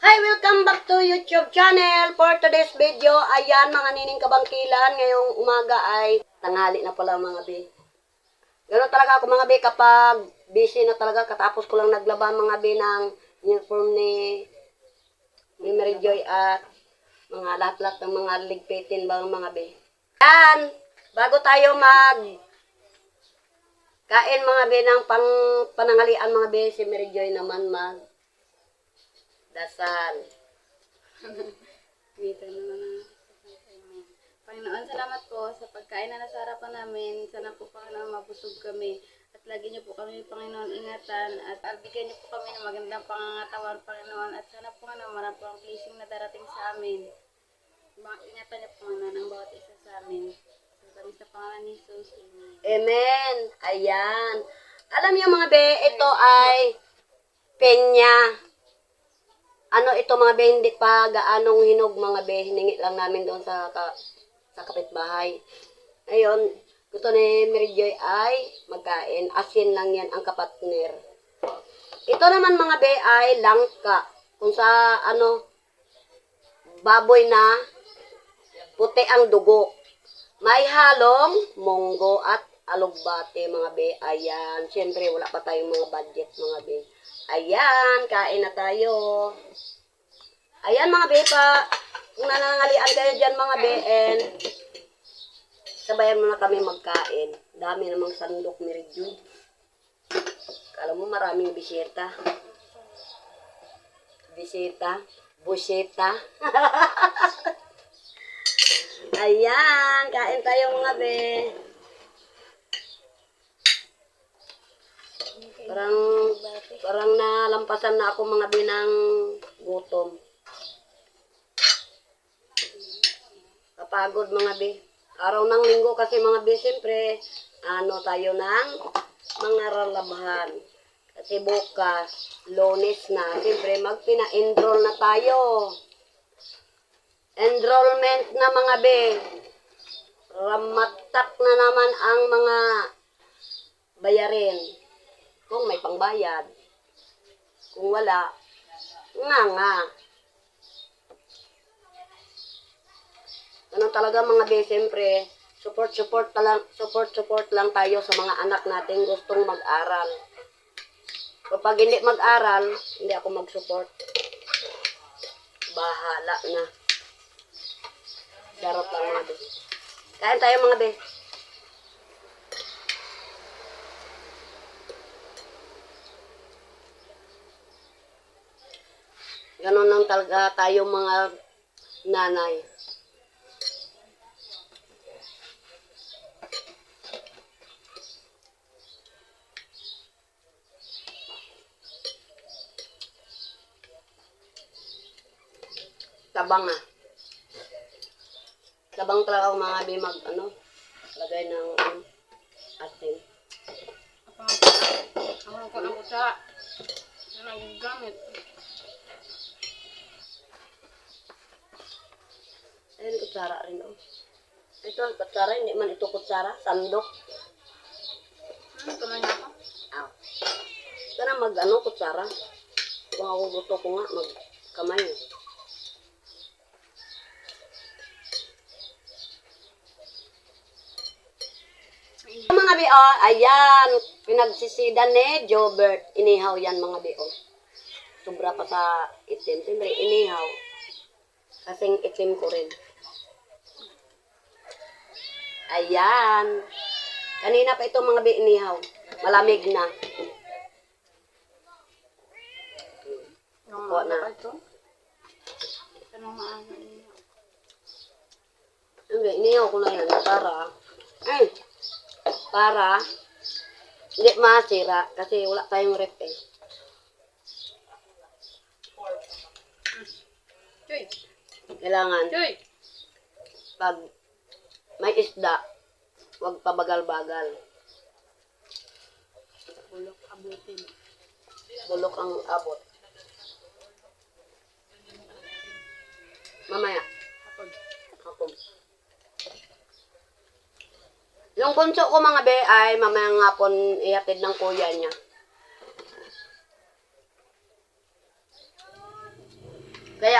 Hi! Welcome back to YouTube channel. For today's video, ayan mga nining kabangkilan. Ngayong umaga ay tanghali na pala mga be. Ganoon talaga ako mga be kapag busy na talaga. Katapos ko lang naglaba mga be ng uniform ni Mary Joy at mga lahat-lahat ng mga ligpitin ba mga be. Yan! Bago tayo kain mga be ng panangalian mga be, si Mary Joy naman dasal. Dito naman. Panginoon, salamat po sa pagkain na nasa harapan namin. Sana po, Panginoon, mabusog kami. At lagi niyo po kami, Panginoon, ingatan. At bigyan niyo po kami ng magandang pangangatawan, Panginoon. At sana po, Panginoon, marami po ang blessing na darating sa amin. Ingatan niyo, Panginoon, ang bawat isa sa amin. Sa pangalan ni Jesus. Amen. Amen. Ayan. Alam niyo mga be, ito ay penya. Ano ito mga be, hindi pa gaanong hinog mga be. Hiningi lang namin doon sa kapitbahay. Ayun, gusto ni Mary Joy ay magkain. Asin lang yan ang kapatner. Ito naman mga be ay langka. Kung sa baboy na puti ang dugo. May halong munggo at alugbate mga be. Ayan, siyempre wala pa tayong mga budget mga be. Ayan, kain na tayo. Ayan mga be pa. Kung nanangalian kayo dyan mga be, and sabayan mo na kami magkain. Dami namang sandok ni Joy. Kala mo maraming bisita. Busita. Ayan, kain tayo mga be. Parang nalampasan na ako mga be ng gutom. Kapagod mga be. Araw ng linggo kasi mga be, siyempre, tayo ng mga ralabhan. Kasi bukas, Lunes na, siyempre, magpina-enroll na tayo. Enrollment na mga be. Ramatak na naman ang mga bayarin. Kung may pangbayad. Kung wala, nga. Ganun talaga mga be, siyempre, support lang tayo sa mga anak natin gustong mag-aral. Kapag hindi mag-aral, hindi ako mag-support. Bahala na. Charot lang mga be. Kain tayo mga be. Ganun lang talaga tayo mga nanay. Tabang Tabang talaga ako mga be lagay ng asin. Ang ko ng kutsara. Yan ang gamit. Ayun, kutsara rin Ito ang kutsara, hindi man ito kutsara, sandok. Kamay na ako. Ito na kutsara. Kung ako gusto ko nga, magkamay. Mga be, ayan, pinagsisidan ni Jobert. Inihaw yan mga be, Sobra pa sa itim. Siyempre, inihaw. Kasing itim ko rin. Ayan. Kanina pa ito mga be, inihaw. Malamig na. Kuha na. Inihaw ko na yan para hindi masira kasi wala tayong rep Kailangan pag may isda, huwag pabagal-bagal. Bulok ang abot. Mamaya. Hapon. Yung bunso ko mga be ay mamayang hapon ihatid ng kuya niya. Kaya,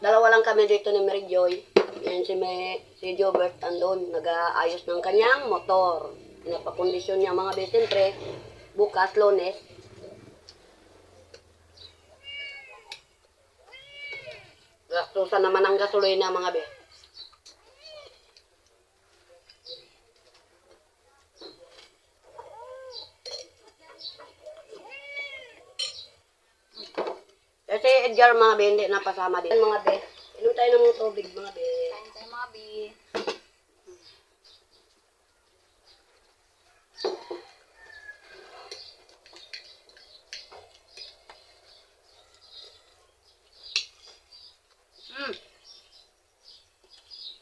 dalawa lang kami dito ni Mary Joy. Yan si Jobert andun, nag-aayos ng kanyang motor. Pinapakondisyon niya mga be. Siyempre, bukas, Lunes. Gastusan naman ang gasolina mga be. Kasi Edgar mga be, hindi napasama din. Mga be, inom tayo ng tubig mga be. Kain tayo mga bi.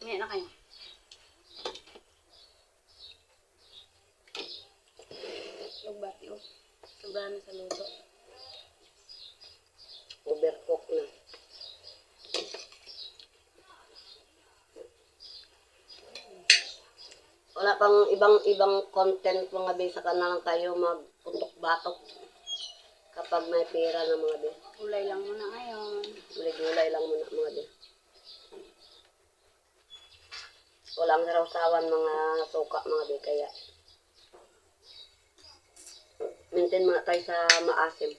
Ngayon na kayo. Lugbati oh. Sobrang na sa luto. Overcook na. Wala pang ibang content mga be, saka na lang tayo magputok-batok kapag may pera na mga be. Gulay lang muna ngayon. Gulay-gulay lang muna mga be. Walang sarawsawan mga suka mga be, kaya maintain muna tayo sa maasim.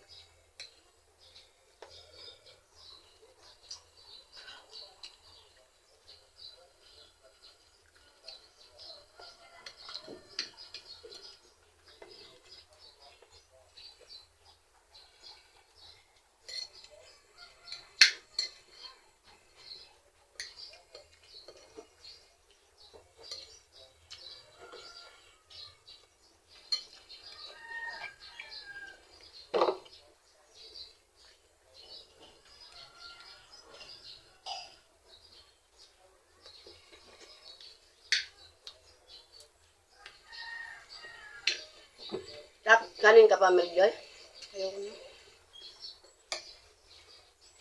Kanin ka pa, Meljoy? Ayoko na.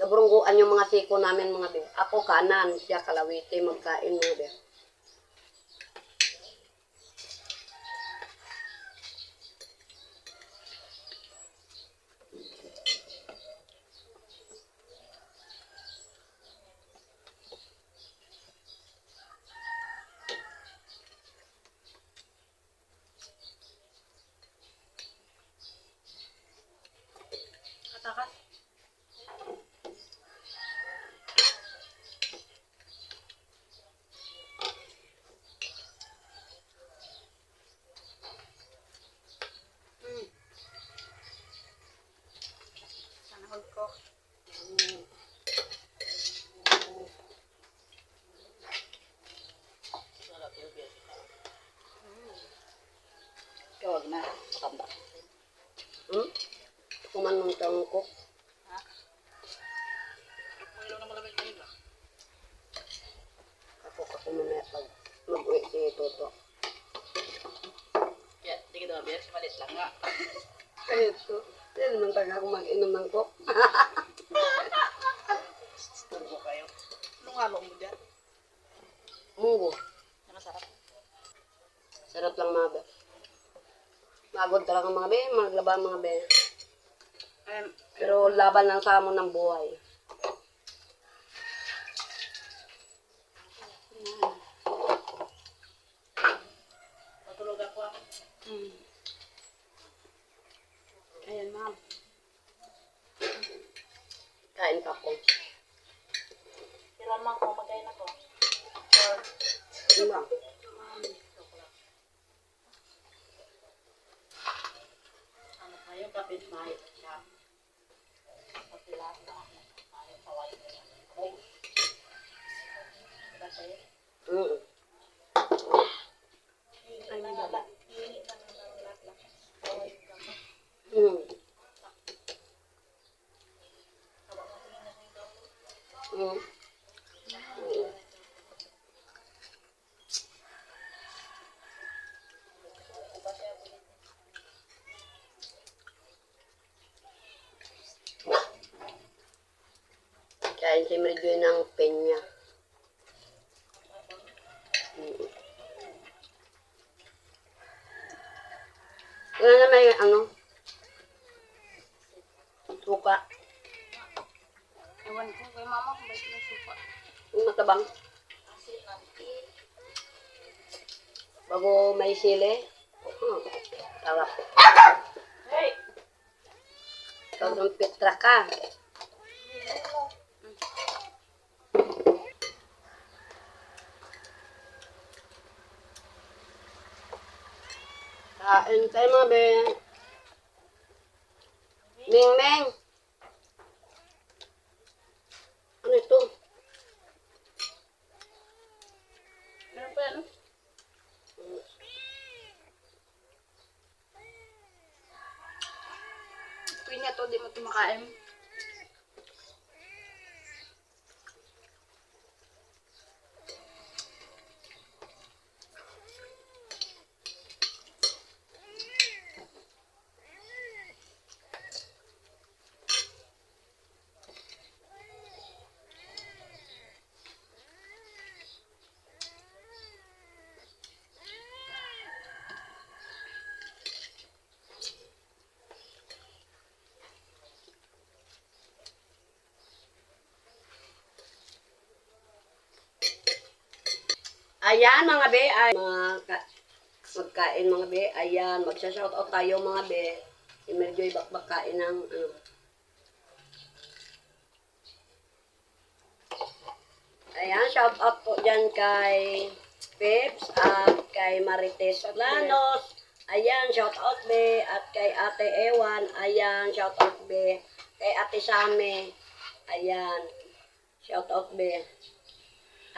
Naburungguan yung mga siko namin mga be. Ako kanan, siya kalawite, magkain mga be. Katakas. Sana hold ko. Kawag na. Kamba. Kumanong tangkok. Ha? Ako mamaya pag mag-uwi si Toto. Yeah, di ka daw biyak. Malit lang nga. Kaya ito, hindi naman taga ako mag-inom ng kok. Turbo kayo. Anong halong mo dyan? Munggo. Masarap. Sarap lang mga be. Magod talaga mga be, maglaban mga be. Pero laban lang sa amon ng buhay. Patulog ako. Ayan, ma'am. Kain pa ko. Ilan man ko, magkain ako. Diba? Ano kayo, kapit mahit siya. Patilas na ako. Ayaw kaway ko yan. Ay. Diba sa'yo? Ay, may baba. Mm. Mm. Kain si Meridio ng penya. Wala na may suka. Ewan Ewan ko kay mama kung bakit may suka. Yung matabang. Bago may sili. Sarap. Ikaw ng pitra ka. Kain tayo mga be. Ming Meng. Ano ito? Meron pa yan, no? Pinya to, di mo ito makain. Ayan mga be, ay magkain mga be. Ayan, magsha-shoutout tayo mga be. Si Merjoy bakbakain ng ano. Ayan, shoutout po dyan kay Pips at kay Marites Planos. Ayan, shoutout be. At kay Ate Ewan. Ayan, shoutout be. Kay Ate Same. Ayan, shoutout be.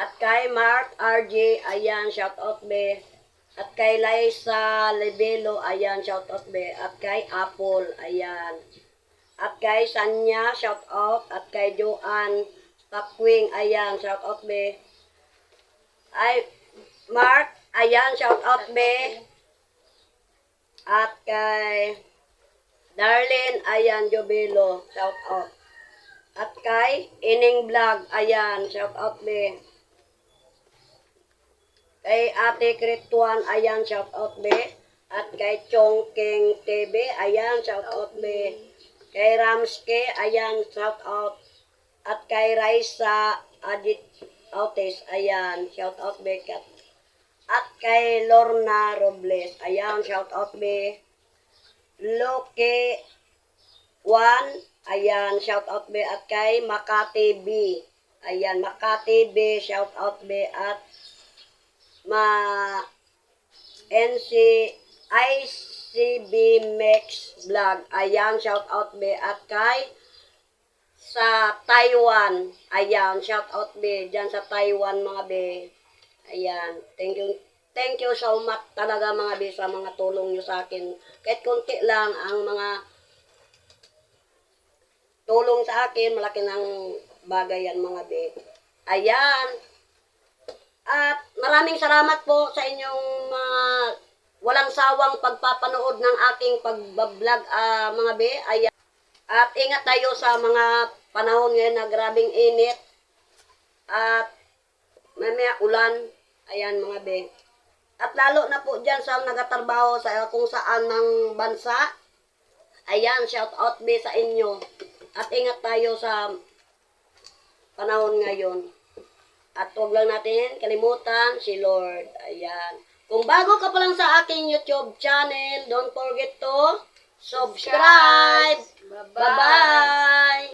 At kay Mark RJ, ayan, shoutout be. At kay Liza Lebelo, ayan, shoutout be. At kay Apple, ayan. At kay Sanya, shoutout. At kay Joanne Takwing, ayan, shoutout be. Ay, Mark, ayan, shoutout be. At kay Darlene, ayan, Jobelo, shoutout. At kay Ining Vlog, ayan, shoutout be. Kay Ate Krituan, ayan, shoutout be. At kay Chongking TV, ayan, shoutout be. Kay Ramske, ayan, shoutout. At kay Raisa Adit Autes, ayan, shoutout be. At kay Lorna Robles, ayan, shoutout be. Loke 1, ayan, shoutout be. At kay Makati B, ayan, Makati B, shoutout be. At NC ICB Max Vlog. Ayan, shout out be. At kay sa Taiwan. Ayan, shout out be. Diyan sa Taiwan mga be. Ayan, thank you. Thank you so much talaga mga be sa mga tulong nyo sa akin. Kahit konti lang ang mga tulong sa akin, malaki ng bagay yan mga be. Ayan. At maraming salamat po sa inyong mga walang sawang pagpapanood ng aking pagbablog mga be. Ayan. At ingat tayo sa mga panahon ngayon na grabing init. At mamaya ulan. Ayan mga be. At lalo na po dyan sa nagatrabaho sa kung saan ng bansa. Ayan, shout out be sa inyo. At ingat tayo sa panahon ngayon. At huwag lang natin kalimutan si Lord. Ayan. Kung bago ka pa lang sa aking YouTube channel, don't forget to subscribe. Bye-bye.